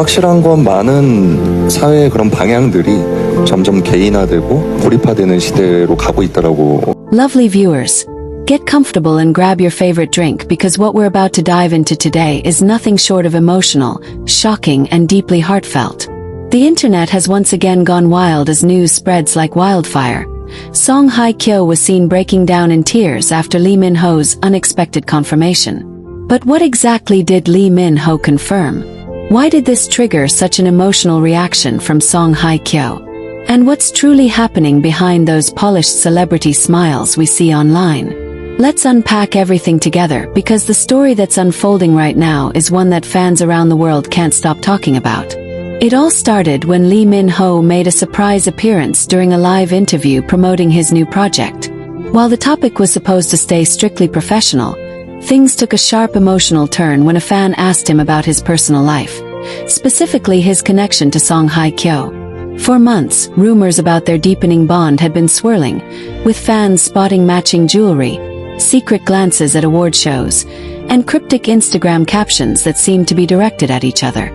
확실한 건 많은 사회의 그런 방향들이 점점 개인화되고 고립화되는 시대로 가고 있더라고. Lovely viewers, get comfortable and grab your favorite drink because what we're about to dive into today is nothing short of emotional, shocking, and deeply heartfelt. The internet has once again gone wild as news spreads like wildfire. Songhai Ko was seen breaking down in tears after Lee Min-ho's unexpected confirmation. But what exactly did Lee Min-ho confirm? Why did this trigger such an emotional reaction from Songhai Ko? And what's truly happening behind those polished celebrity smiles we see online? Let's unpack everything together because the story that's unfolding right now is one that fans around the world can't stop talking about. It all started when Lee Min-ho made a surprise appearance during a live interview promoting his new project. While the topic was supposed to stay strictly professional, things took a sharp emotional turn when a fan asked him about his personal life, specifically his connection to Songhai Ko. For months, rumors about their deepening bond had been swirling, with fans spotting matching jewelry, secret glances at award shows, and cryptic Instagram captions that seemed to be directed at each other.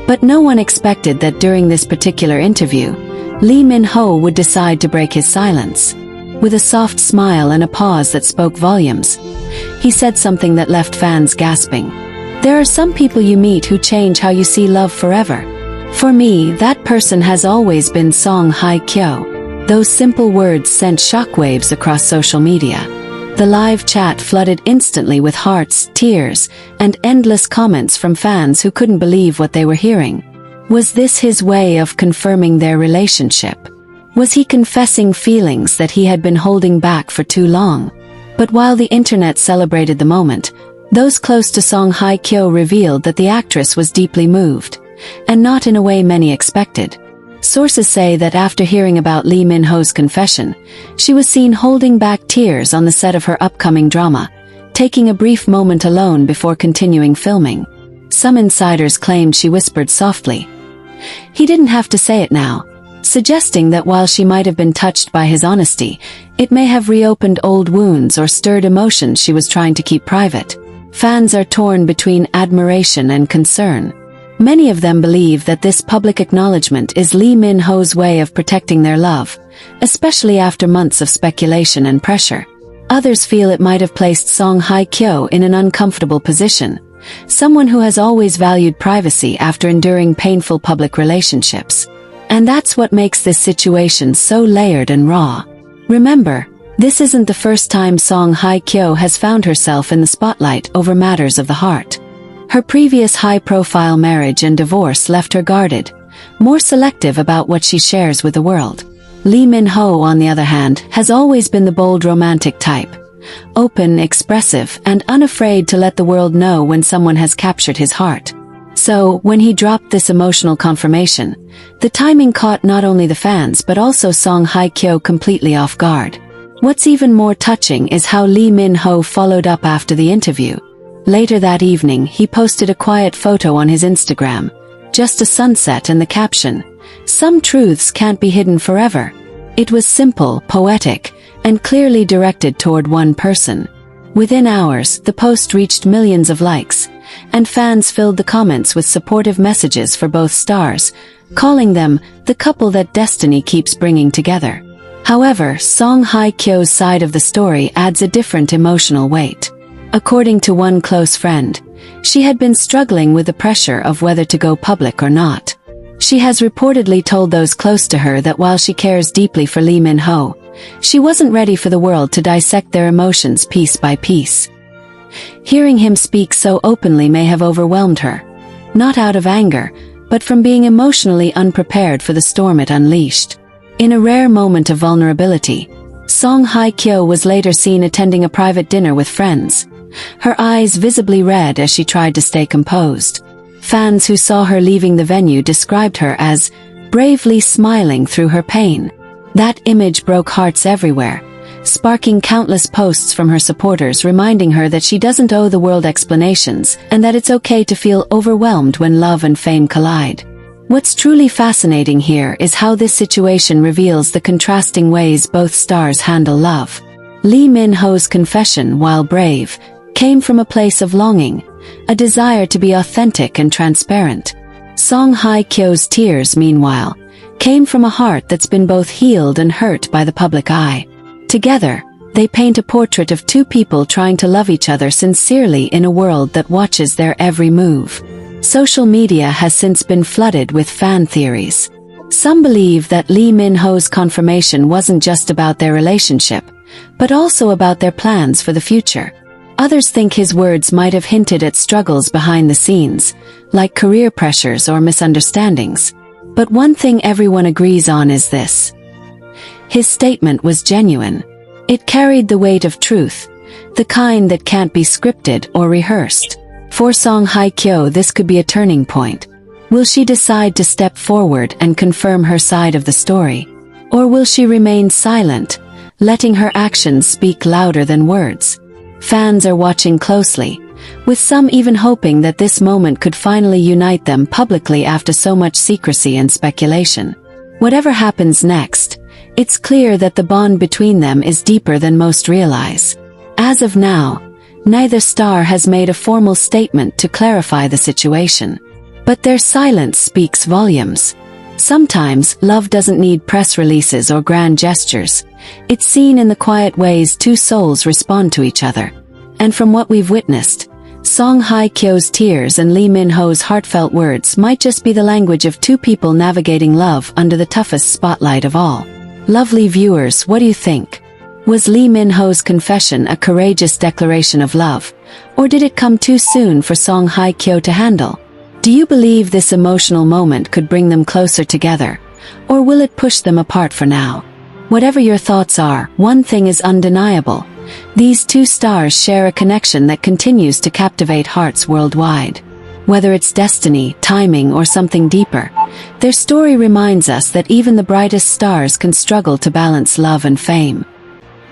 But no one expected that during this particular interview, Lee Min-ho would decide to break his silence. With a soft smile and a pause that spoke volumes, he said something that left fans gasping. There are some people you meet who change how you see love forever. For me, that person has always been Songhai Ko. Those simple words sent shockwaves across social media. The live chat flooded instantly with hearts, tears, and endless comments from fans who couldn't believe what they were hearing. Was this his way of confirming their relationship? Was he confessing feelings that he had been holding back for too long? But while the internet celebrated the moment, those close to Songhai Ko revealed that the actress was deeply moved, and not in a way many expected. Sources say that after hearing about Lee Min-ho's confession, she was seen holding back tears on the set of her upcoming drama, taking a brief moment alone before continuing filming. Some insiders claimed she whispered softly, "He didn't have to say it now," suggesting that while she might have been touched by his honesty, it may have reopened old wounds or stirred emotions she was trying to keep private. Fans are torn between admiration and concern. Many of them believe that this public acknowledgement is Lee Min-ho's way of protecting their love, especially after months of speculation and pressure. Others feel it might have placed Songhai Ko in an uncomfortable position, someone who has always valued privacy after enduring painful public relationships. And that's what makes this situation so layered and raw. Remember, this isn't the first time Songhai Ko has found herself in the spotlight over matters of the heart. Her previous high-profile marriage and divorce left her guarded, more selective about what she shares with the world. Lee Min-ho, on the other hand, has always been the bold romantic type, open, expressive, and unafraid to let the world know when someone has captured his heart. So, when he dropped this emotional confirmation, the timing caught not only the fans but also Songhai Ko completely off guard. What's even more touching is how Lee Min-ho followed up after the interview. Later that evening, he posted a quiet photo on his Instagram, just a sunset and the caption, "Some truths can't be hidden forever." It was simple, poetic, and clearly directed toward one person. Within hours, the post reached millions of likes, and fans filled the comments with supportive messages for both stars, calling them the couple that destiny keeps bringing together. However, Songhai Ko's side of the story adds a different emotional weight. According to one close friend, she had been struggling with the pressure of whether to go public or not. She has reportedly told those close to her that while she cares deeply for Lee Min-ho, she wasn't ready for the world to dissect their emotions piece by piece. Hearing him speak so openly may have overwhelmed her, not out of anger, but from being emotionally unprepared for the storm it unleashed. In a rare moment of vulnerability, Songhai Ko was later seen attending a private dinner with friends, her eyes visibly red as she tried to stay composed. Fans who saw her leaving the venue described her as bravely smiling through her pain. That image broke hearts everywhere, sparking countless posts from her supporters reminding her that she doesn't owe the world explanations and that it's okay to feel overwhelmed when love and fame collide. What's truly fascinating here is how this situation reveals the contrasting ways both stars handle love. Lee Min-ho's confession, while brave, came from a place of longing, a desire to be authentic and transparent. Songhai Kyo's tears, meanwhile, came from a heart that's been both healed and hurt by the public eye. Together, they paint a portrait of two people trying to love each other sincerely in a world that watches their every move. Social media has since been flooded with fan theories. Some believe that Lee Min-ho's confirmation wasn't just about their relationship, but also about their plans for the future. Others think his words might have hinted at struggles behind the scenes, like career pressures or misunderstandings. But one thing everyone agrees on is this: his statement was genuine. It carried the weight of truth, the kind that can't be scripted or rehearsed. For Songhai Ko, this could be a turning point. Will she decide to step forward and confirm her side of the story? Or will she remain silent, letting her actions speak louder than words? Fans are watching closely, with some even hoping that this moment could finally unite them publicly after so much secrecy and speculation. Whatever happens next, it's clear that the bond between them is deeper than most realize. As of now, neither star has made a formal statement to clarify the situation. But their silence speaks volumes. Sometimes, love doesn't need press releases or grand gestures. It's seen in the quiet ways two souls respond to each other. And from what we've witnessed, Songhai Kyo's tears and Lee Min-ho's heartfelt words might just be the language of two people navigating love under the toughest spotlight of all. Lovely viewers, what do you think? Was Lee Min-ho's confession a courageous declaration of love, or did it come too soon for Songhai Kyo to handle? Do you believe this emotional moment could bring them closer together, or will it push them apart for now? Whatever your thoughts are, one thing is undeniable: these two stars share a connection that continues to captivate hearts worldwide. Whether it's destiny, timing, or something deeper, their story reminds us that even the brightest stars can struggle to balance love and fame.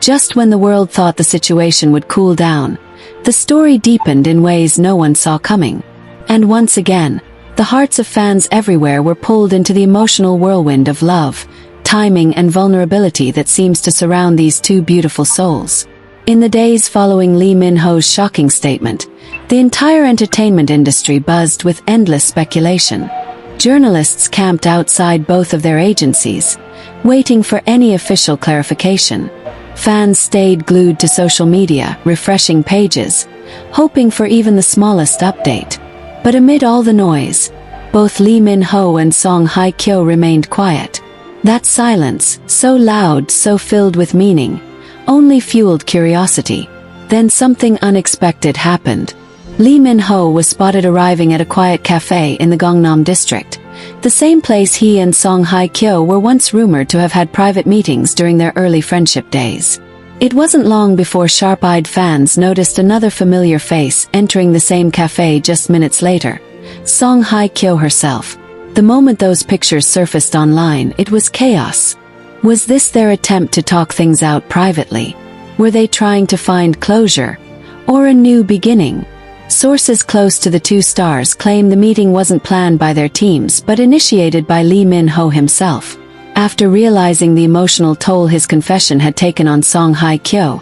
Just when the world thought the situation would cool down, the story deepened in ways no one saw coming. And once again, the hearts of fans everywhere were pulled into the emotional whirlwind of love, timing, and vulnerability that seems to surround these two beautiful souls. In the days following Lee Min-ho's shocking statement, the entire entertainment industry buzzed with endless speculation. Journalists camped outside both of their agencies, waiting for any official clarification. Fans stayed glued to social media, refreshing pages, hoping for even the smallest update. But amid all the noise, both Lee Min-ho and Songhai Kyo remained quiet. That silence, so loud, so filled with meaning, only fueled curiosity. Then something unexpected happened. Lee Min-ho was spotted arriving at a quiet cafe in the Gangnam district, the same place he and Songhai Kyo were once rumored to have had private meetings during their early friendship days. It wasn't long before sharp-eyed fans noticed another familiar face entering the same cafe just minutes later: Songhai Kyo herself. The moment those pictures surfaced online, it was chaos. Was this their attempt to talk things out privately? Were they trying to find closure, or a new beginning? Sources close to the two stars claim the meeting wasn't planned by their teams but initiated by Lee Min-ho himself. After realizing the emotional toll his confession had taken on Songhai Kyo,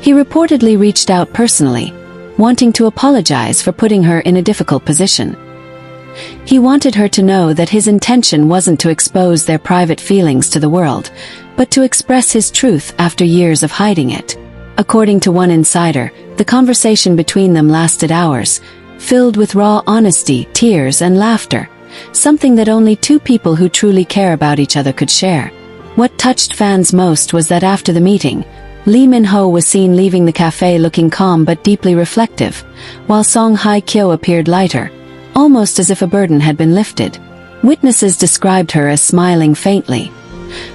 he reportedly reached out personally, wanting to apologize for putting her in a difficult position. He wanted her to know that his intention wasn't to expose their private feelings to the world, but to express his truth after years of hiding it. According to one insider, the conversation between them lasted hours, filled with raw honesty, tears, and laughter, something that only two people who truly care about each other could share. What touched fans most was that after the meeting, Lee Min-ho was seen leaving the cafe looking calm but deeply reflective, while Songhai Kyo appeared lighter, almost as if a burden had been lifted. Witnesses described her as smiling faintly,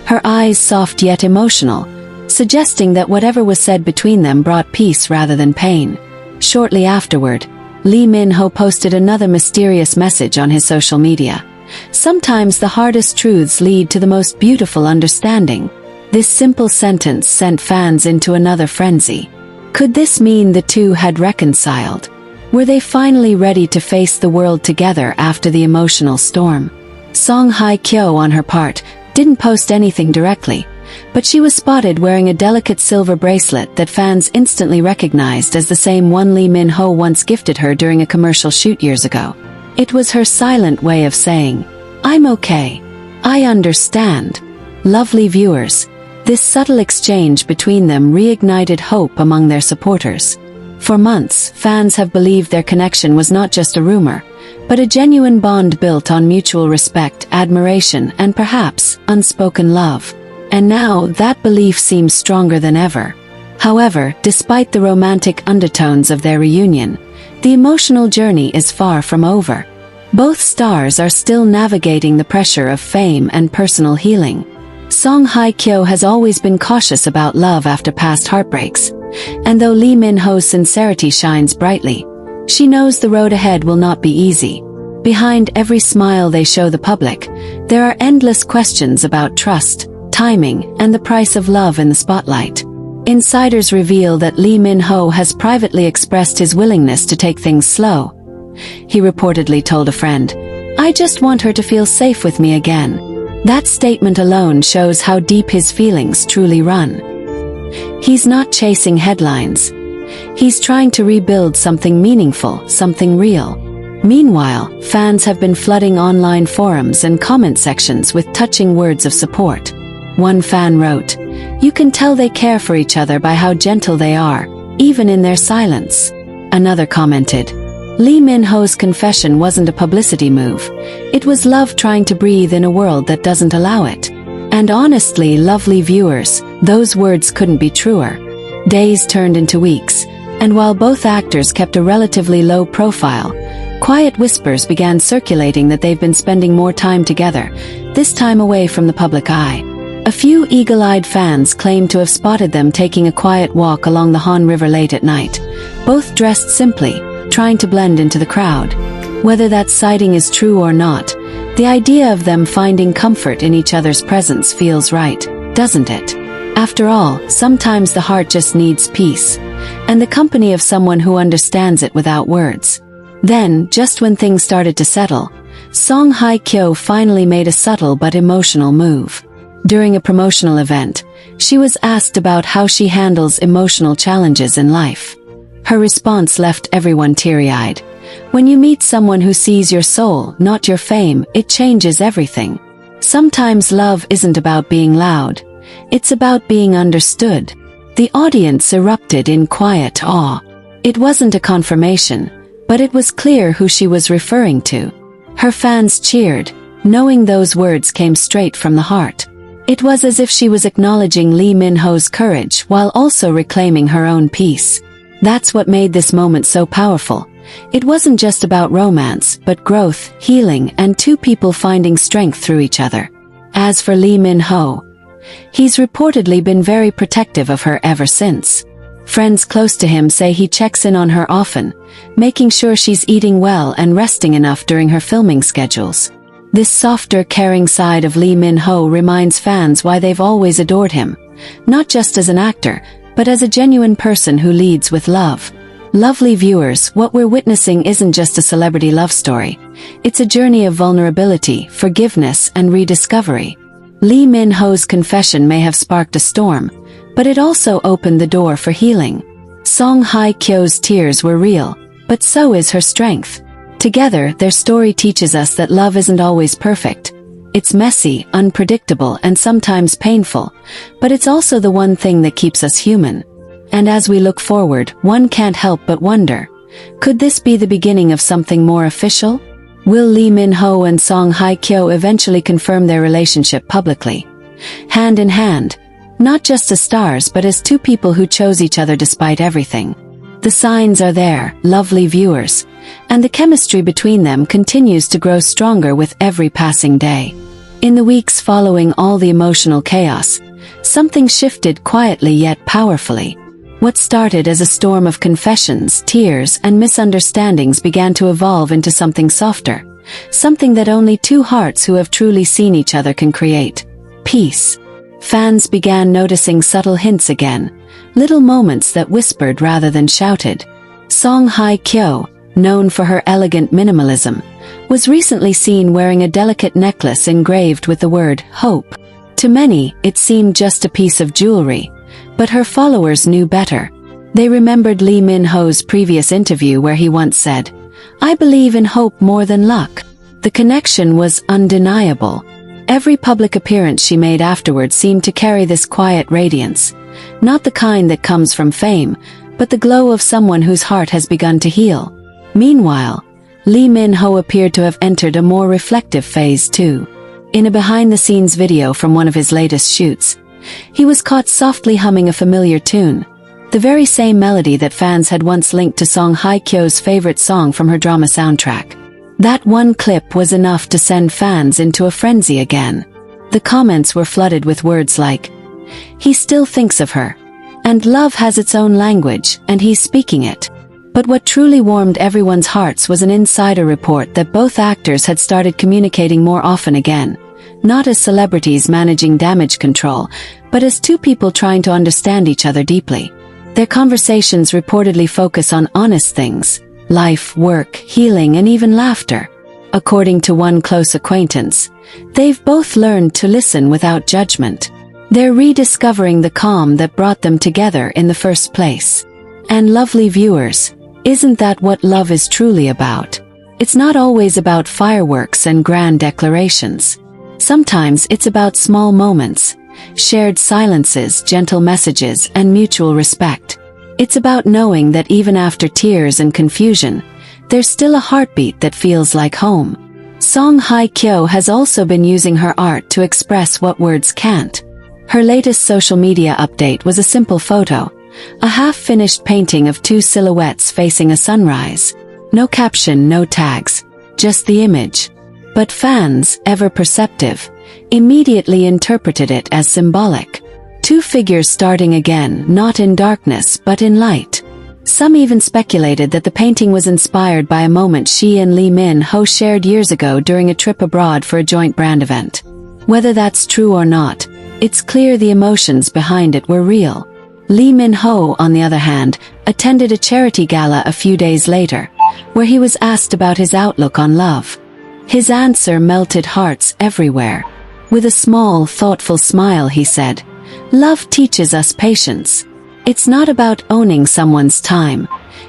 her eyes soft yet emotional, suggesting that whatever was said between them brought peace rather than pain. Shortly afterward, Lee Min-ho posted another mysterious message on his social media. Sometimes the hardest truths lead to the most beautiful understanding. This simple sentence sent fans into another frenzy. Could this mean the two had reconciled? Were they finally ready to face the world together after the emotional storm? Songhai Kyo, on her part, didn't post anything directly, but she was spotted wearing a delicate silver bracelet that fans instantly recognized as the same one Lee Min-ho once gifted her during a commercial shoot years ago. It was her silent way of saying, "I'm okay. I understand." Lovely viewers, this subtle exchange between them reignited hope among their supporters. For months, fans have believed their connection was not just a rumor, but a genuine bond built on mutual respect, admiration, and perhaps unspoken love. And now that belief seems stronger than ever. However, despite the romantic undertones of their reunion, the emotional journey is far from over. Both stars are still navigating the pressure of fame and personal healing. Songhai Ko has always been cautious about love after past heartbreaks, and though Lee Min-ho's sincerity shines brightly, she knows the road ahead will not be easy. Behind every smile they show the public, there are endless questions about trust, timing, and the price of love in the spotlight. Insiders reveal that Lee Min-ho has privately expressed his willingness to take things slow. He reportedly told a friend, "I just want her to feel safe with me again." That statement alone shows how deep his feelings truly run. He's not chasing headlines. He's trying to rebuild something meaningful, something real. Meanwhile, fans have been flooding online forums and comment sections with touching words of support. One fan wrote, "You can tell they care for each other by how gentle they are, even in their silence." Another commented, "Lee Min-ho's confession wasn't a publicity move. It was love trying to breathe in a world that doesn't allow it." And honestly, lovely viewers, those words couldn't be truer. Days turned into weeks, and while both actors kept a relatively low profile, quiet whispers began circulating that they've been spending more time together, this time away from the public eye. A few eagle-eyed fans claim to have spotted them taking a quiet walk along the Han River late at night, both dressed simply, trying to blend into the crowd. Whether that sighting is true or not, the idea of them finding comfort in each other's presence feels right, doesn't it? After all, sometimes the heart just needs peace, and the company of someone who understands it without words. Then, just when things started to settle, Songhai Ko finally made a subtle but emotional move. During a promotional event, she was asked about how she handles emotional challenges in life. Her response left everyone teary-eyed. "When you meet someone who sees your soul, not your fame, it changes everything. Sometimes love isn't about being loud. It's about being understood." The audience erupted in quiet awe. It wasn't a confirmation, but it was clear who she was referring to. Her fans cheered, knowing those words came straight from the heart. It was as if she was acknowledging Lee Min-ho's courage while also reclaiming her own peace. That's what made this moment so powerful. It wasn't just about romance, but growth, healing, and two people finding strength through each other. As for Lee Min-ho, he's reportedly been very protective of her ever since. Friends close to him say he checks in on her often, making sure she's eating well and resting enough during her filming schedules. This softer, caring side of Lee Min-ho reminds fans why they've always adored him, not just as an actor, but as a genuine person who leads with love. Lovely viewers, what we're witnessing isn't just a celebrity love story. It's a journey of vulnerability, forgiveness, and rediscovery. Lee Min-ho's confession may have sparked a storm, but it also opened the door for healing. Songhai Kyo's tears were real, but so is her strength. Together, their story teaches us that love isn't always perfect. It's messy, unpredictable, and sometimes painful, but it's also the one thing that keeps us human. And as we look forward, one can't help but wonder, could this be the beginning of something more official? Will Lee Min-ho and Songhai Ko eventually confirm their relationship publicly? Hand in hand, not just as stars but as two people who chose each other despite everything. The signs are there, lovely viewers, and the chemistry between them continues to grow stronger with every passing day. In the weeks following all the emotional chaos, something shifted quietly yet powerfully. What started as a storm of confessions, tears, and misunderstandings began to evolve into something softer, something that only two hearts who have truly seen each other can create: peace. Fans began noticing subtle hints again, little moments that whispered rather than shouted. Songhai Ko, known for her elegant minimalism, was recently seen wearing a delicate necklace engraved with the word hope. To many, it seemed just a piece of jewelry, but her followers knew better. They remembered Lee Min-ho's previous interview where he once said, I believe in hope more than luck. The connection was undeniable. Every public appearance she made afterward seemed to carry this quiet radiance, not the kind that comes from fame, but the glow of someone whose heart has begun to heal. Meanwhile, Lee Min-ho appeared to have entered a more reflective phase too. In a behind-the-scenes video from one of his latest shoots, he was caught softly humming a familiar tune, the very same melody that fans had once linked to Songhai Kyo's favorite song from her drama soundtrack. That one clip was enough to send fans into a frenzy again. The comments were flooded with words like, "He still thinks of her," and "Love has its own language, and he's speaking it." But what truly warmed everyone's hearts was an insider report that both actors had started communicating more often again, not as celebrities managing damage control, but as two people trying to understand each other deeply. Their conversations reportedly focus on honest things, life, work, healing, and even laughter. According to one close acquaintance, they've both learned to listen without judgment. They're rediscovering the calm that brought them together in the first place. And lovely viewers, isn't that what love is truly about? It's not always about fireworks and grand declarations. Sometimes it's about small moments, shared silences, gentle messages, and mutual respect. It's about knowing that even after tears and confusion, there's still a heartbeat that feels like home. Songhai Ko has also been using her art to express what words can't. Her latest social media update was a simple photo, a half-finished painting of two silhouettes facing a sunrise. No caption, no tags, just the image. But fans, ever perceptive, immediately interpreted it as symbolic. Two figures starting again, not in darkness but in light. Some even speculated that the painting was inspired by a moment she and Lee Min-ho shared years ago during a trip abroad for a joint brand event. Whether that's true or not, it's clear the emotions behind it were real. Lee Min-ho, on the other hand, attended a charity gala a few days later, where he was asked about his outlook on love. His answer melted hearts everywhere. With a small, thoughtful smile, he said, "Love teaches us patience. It's not about owning someone's time.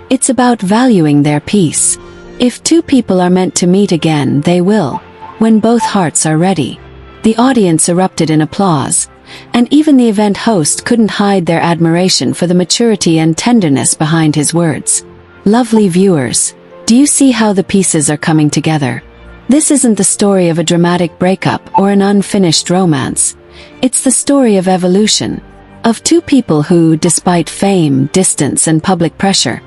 It's about valuing their peace. If two people are meant to meet again, they will, when both hearts are ready." The audience erupted in applause, and even the event host couldn't hide their admiration for the maturity and tenderness behind his words. Lovely viewers, do you see how the pieces are coming together? This isn't the story of a dramatic breakup or an unfinished romance. It's the story of evolution, of two people who, despite fame, distance, and public pressure,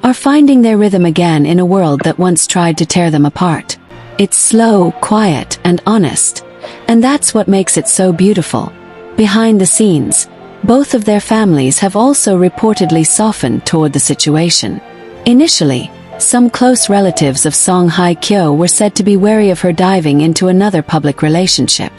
are finding their rhythm again in a world that once tried to tear them apart. It's slow, quiet, and honest, and that's what makes it so beautiful. Behind the scenes, both of their families have also reportedly softened toward the situation. Initially, some close relatives of Songhai Ko were said to be wary of her diving into another public relationship.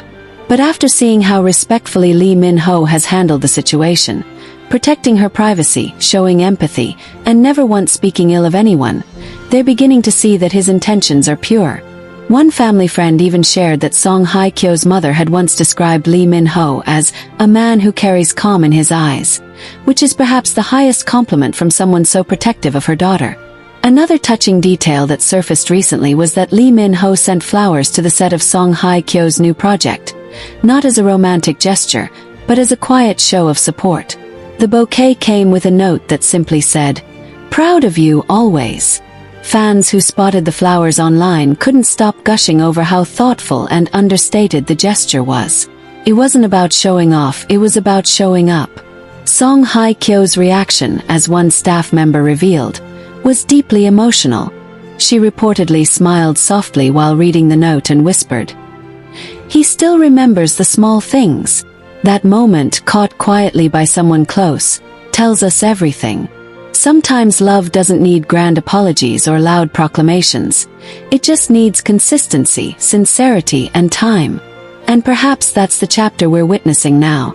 But after seeing how respectfully Lee Min-ho has handled the situation, protecting her privacy, showing empathy, and never once speaking ill of anyone, they're beginning to see that his intentions are pure. One family friend even shared that Songhai Kyo's mother had once described Lee Min-ho as a man who carries calm in his eyes, which is perhaps the highest compliment from someone so protective of her daughter. Another touching detail that surfaced recently was that Lee Min-ho sent flowers to the set of Songhai Kyo's new project, not as a romantic gesture, but as a quiet show of support. The bouquet came with a note that simply said, "Proud of you always." Fans who spotted the flowers online couldn't stop gushing over how thoughtful and understated the gesture was. It wasn't about showing off, it was about showing up. Songhai Kyo's reaction, as one staff member revealed, was deeply emotional. She reportedly smiled softly while reading the note and whispered, "He still remembers the small things." That moment, caught quietly by someone close, tells us everything. Sometimes love doesn't need grand apologies or loud proclamations. It just needs consistency, sincerity, and time. And perhaps that's the chapter we're witnessing now.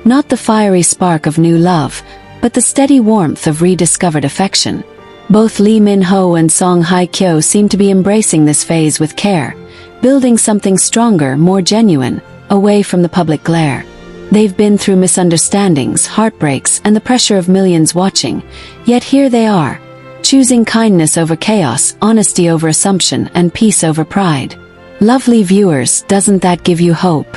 Not the fiery spark of new love, but the steady warmth of rediscovered affection. Both Lee Min-ho and Songhai Kyo seem to be embracing this phase with care, building something stronger, more genuine, away from the public glare. They've been through misunderstandings, heartbreaks, and the pressure of millions watching, yet here they are, choosing kindness over chaos, honesty over assumption, and peace over pride. Lovely viewers, doesn't that give you hope?